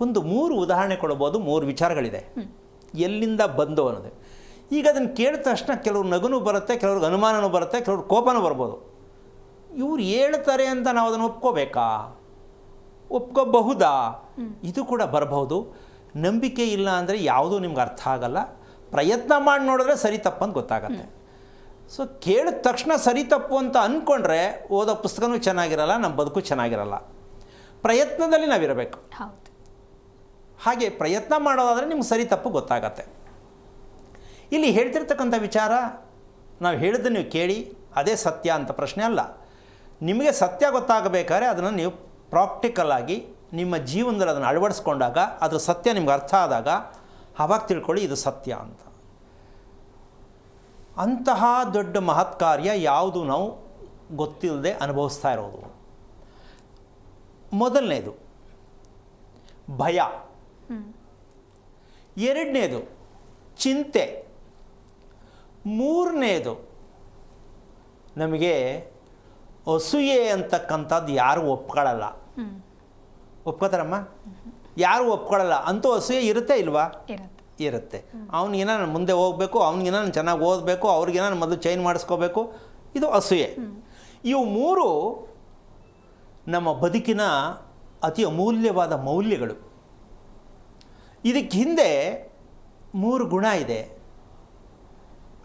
ಒಂದು 3 ಉದಾಹರಣೆ ಕೊಡ್ಬೋದು, 3 ವಿಚಾರಗಳಿದೆ ಎಲ್ಲಿಂದ ಬಂದು ಅನ್ನೋದು. ಈಗ ಅದನ್ನು ಕೇಳಿದ ತಕ್ಷಣ ಕೆಲವ್ರು ನಗುನೂ ಬರುತ್ತೆ, ಕೆಲವ್ರಿಗೆ ಅನುಮಾನನೂ ಬರುತ್ತೆ, ಕೆಲವ್ರು ಕೋಪನೂ ಬರ್ಬೋದು. ಇವ್ರು ಹೇಳ್ತಾರೆ ಅಂತ ನಾವು ಅದನ್ನು ಒಪ್ಕೋಬೇಕಾ, ಒಪ್ಕೋಬಹುದಾ, ಇದು ಕೂಡ ಬರಬಹುದು. ನಂಬಿಕೆ ಇಲ್ಲ ಅಂದರೆ ಯಾವುದೂ ನಿಮ್ಗೆ ಅರ್ಥ ಆಗಲ್ಲ. ಪ್ರಯತ್ನ ಮಾಡಿ ನೋಡಿದ್ರೆ ಸರಿ ತಪ್ಪು ಅಂತ ಗೊತ್ತಾಗತ್ತೆ. ಸೊ ಕೇಳಿದ ತಕ್ಷಣ ಸರಿ ತಪ್ಪು ಅಂತ ಅಂದ್ಕೊಂಡ್ರೆ ಓದೋ ಪುಸ್ತಕನೂ ಚೆನ್ನಾಗಿರಲ್ಲ, ನಮ್ಮ ಬದುಕು ಚೆನ್ನಾಗಿರಲ್ಲ. ಪ್ರಯತ್ನದಲ್ಲಿ ನಾವಿರಬೇಕು. ಹಾಗೆ ಪ್ರಯತ್ನ ಮಾಡೋದಾದರೆ ನಿಮ್ಗೆ ಸರಿ ತಪ್ಪು ಗೊತ್ತಾಗತ್ತೆ. ಇಲ್ಲಿ ಹೇಳ್ತಿರ್ತಕ್ಕಂಥ ವಿಚಾರ ನಾವು ಹೇಳಿದ್ದು ನೀವು ಕೇಳಿ ಅದೇ ಸತ್ಯ ಅಂತ ಪ್ರಶ್ನೆ ಅಲ್ಲ. ನಿಮಗೆ ಸತ್ಯ ಗೊತ್ತಾಗಬೇಕಾದ್ರೆ ಅದನ್ನು ನೀವು ಪ್ರಾಕ್ಟಿಕಲಾಗಿ ನಿಮ್ಮ ಜೀವನದಲ್ಲಿ ಅದನ್ನು ಅಳವಡಿಸ್ಕೊಂಡಾಗ ಅದರ ಸತ್ಯ ನಿಮ್ಗೆ ಅರ್ಥ ಆದಾಗ ಆವಾಗ ತಿಳ್ಕೊಳ್ಳಿ ಇದು ಸತ್ಯ ಅಂತ. ಅಂತಹ ದೊಡ್ಡ ಮಹತ್ ಕಾರ್ಯ ಯಾವುದು ನಾವು ಗೊತ್ತಿಲ್ಲದೆ ಅನುಭವಿಸ್ತಾ ಇರೋದು. ಮೊದಲನೇದು ಭಯ, ಎರಡನೇದು ಚಿಂತೆ, ಮೂರನೇದು ನಮಗೆ ಅಸೂಯೆ ಅಂತಕ್ಕಂಥದ್ದು ಯಾರು ಒಪ್ಕೊಳ್ಳಲ್ಲ. ಒಪ್ಕೋತಾರಮ್ಮ? ಯಾರು ಒಪ್ಕೊಳ್ಳಲ್ಲ. ಅಂತೂ ಅಸೂಯೆ ಇರುತ್ತೆ ಇಲ್ವಾ? ಇರುತ್ತೆ. ಅವ್ನಿಗೇನ ನಾನು ಮುಂದೆ ಹೋಗಬೇಕು, ಅವ್ನಿಗೇನ ನಾನು ಚೆನ್ನಾಗಿ ಓದಬೇಕು, ಅವ್ರಿಗೇನ ನಾನು ಮೊದಲು ಚೈನ್ ಮಾಡಿಸ್ಕೋಬೇಕು, ಇದು ಅಸೂಯೆ. ಇವು 3 ನಮ್ಮ ಬದುಕಿನ ಅತಿ ಅಮೂಲ್ಯವಾದ ಮೌಲ್ಯಗಳು. ಇದಕ್ಕೆ ಹಿಂದೆ 3 ಗುಣ ಇದೆ,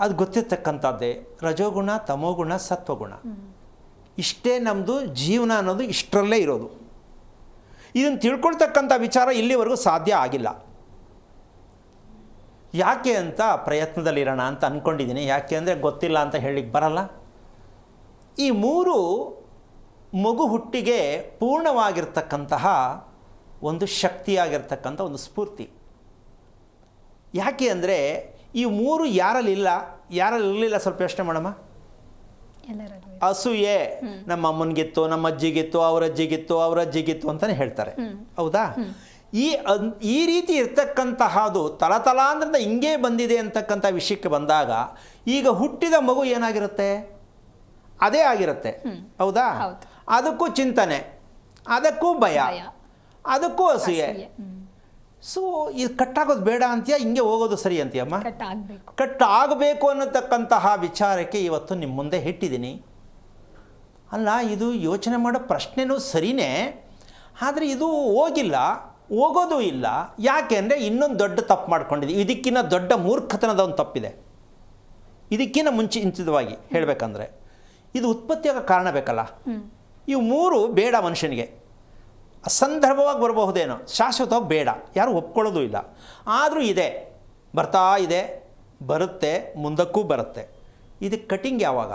ಅದು ಗೊತ್ತಿರ್ತಕ್ಕಂಥದ್ದೇ. ರಜೋಗುಣ, ತಮೋಗುಣ, ಸತ್ವಗುಣ. ಇಷ್ಟೇ ನಮ್ಮದು ಜೀವನ ಅನ್ನೋದು ಇಷ್ಟರಲ್ಲೇ ಇರೋದು. ಇದನ್ನು ತಿಳ್ಕೊಳ್ತಕ್ಕಂಥ ವಿಚಾರ ಇಲ್ಲಿವರೆಗೂ ಸಾಧ್ಯ ಆಗಿಲ್ಲ. ಯಾಕೆ ಅಂತ ಪ್ರಯತ್ನದಲ್ಲಿರೋಣ ಅಂತ ಅಂದ್ಕೊಂಡಿದ್ದೀನಿ. ಯಾಕೆ ಅಂದರೆ ಗೊತ್ತಿಲ್ಲ ಅಂತ ಹೇಳಲಿಕ್ಕೆ ಬರಲ್ಲ. ಈ 3 ಮಗು ಹುಟ್ಟಿಗೆ ಪೂರ್ಣವಾಗಿರ್ತಕ್ಕಂತಹ ಒಂದು ಶಕ್ತಿಯಾಗಿರ್ತಕ್ಕಂಥ ಒಂದು ಸ್ಫೂರ್ತಿ. ಯಾಕೆ ಅಂದರೆ ಈ 3 ಯಾರಲ್ಲಿಲ್ಲ, ಯಾರಲ್ಲಿರಲಿಲ್ಲ ಸ್ವಲ್ಪ ಯೋಚನೆ ಮಾಡಮ್ಮ. ಅಸೂಯೆ ನಮ್ಮ ಅಮ್ಮನಿಗಿತ್ತು, ನಮ್ಮ ಅಜ್ಜಿಗಿತ್ತು, ಅವ್ರ ಅಜ್ಜಿಗಿತ್ತು, ಅವ್ರ ಅಜ್ಜಿಗಿತ್ತು ಅಂತಲೇ ಹೇಳ್ತಾರೆ, ಹೌದಾ? ಈ ರೀತಿ ಇರ್ತಕ್ಕಂತಹದ್ದು ತಲತಲಾಂತರದಿಂದ ಹಿಂಗೇ ಬಂದಿದೆ ಅಂತಕ್ಕಂಥ ವಿಷಯಕ್ಕೆ ಬಂದಾಗ ಈಗ ಹುಟ್ಟಿದ ಮಗು ಏನಾಗಿರುತ್ತೆ, ಅದೇ ಆಗಿರುತ್ತೆ, ಹೌದಾ? ಅದಕ್ಕೂ ಚಿಂತನೆ, ಅದಕ್ಕೂ ಭಯ, ಅದಕ್ಕೂ ಅಸೂಯೆ. ಸೊ ಇದು ಕಟ್ಟಾಗೋದು ಬೇಡ ಅಂತೀಯ, ಹಿಂಗೆ ಹೋಗೋದು ಸರಿ ಅಂತೀಯಮ್ಮ? ಕಟ್ಟಾಗಬೇಕು ಅನ್ನತಕ್ಕಂತಹ ವಿಚಾರಕ್ಕೆ ಇವತ್ತು ನಿಮ್ಮ ಮುಂದೆ ಇಟ್ಟಿದ್ದೀನಿ. ಅಲ್ಲ, ಇದು ಯೋಚನೆ ಮಾಡೋ ಪ್ರಶ್ನೆನೂ ಸರಿಯೇ, ಆದರೆ ಇದು ಹೋಗೋದು ಇಲ್ಲ. ಯಾಕೆ ಅಂದರೆ ಇನ್ನೊಂದು ದೊಡ್ಡ ತಪ್ಪು ಮಾಡ್ಕೊಂಡಿದ್ದೀವಿ. ಇದಕ್ಕಿಂತ ದೊಡ್ಡ ಮೂರ್ಖತನದ ಒಂದು ತಪ್ಪಿದೆ. ಇದಕ್ಕಿಂತ ಮುಂಚಿತವಾಗಿ ಹೇಳಬೇಕಂದ್ರೆ ಇದು ಉತ್ಪತ್ತಿಯಾಗೋ ಕಾರಣ ಬೇಕಲ್ಲ. ಇವು 3 ಬೇಡ ಮನುಷ್ಯನಿಗೆ. ಅಸಂದರ್ಭವಾಗಿ ಬರಬಹುದೇನೋ, ಶಾಶ್ವತವಾಗಿ ಬೇಡ, ಯಾರು ಒಪ್ಕೊಳ್ಳೋದು ಇಲ್ಲ. ಆದರೂ ಇದೆ, ಬರ್ತಾ ಇದೆ, ಬರುತ್ತೆ, ಮುಂದಕ್ಕೂ ಬರುತ್ತೆ. ಇದಕ್ಕೆ ಕಟಿಂಗ್ ಯಾವಾಗ?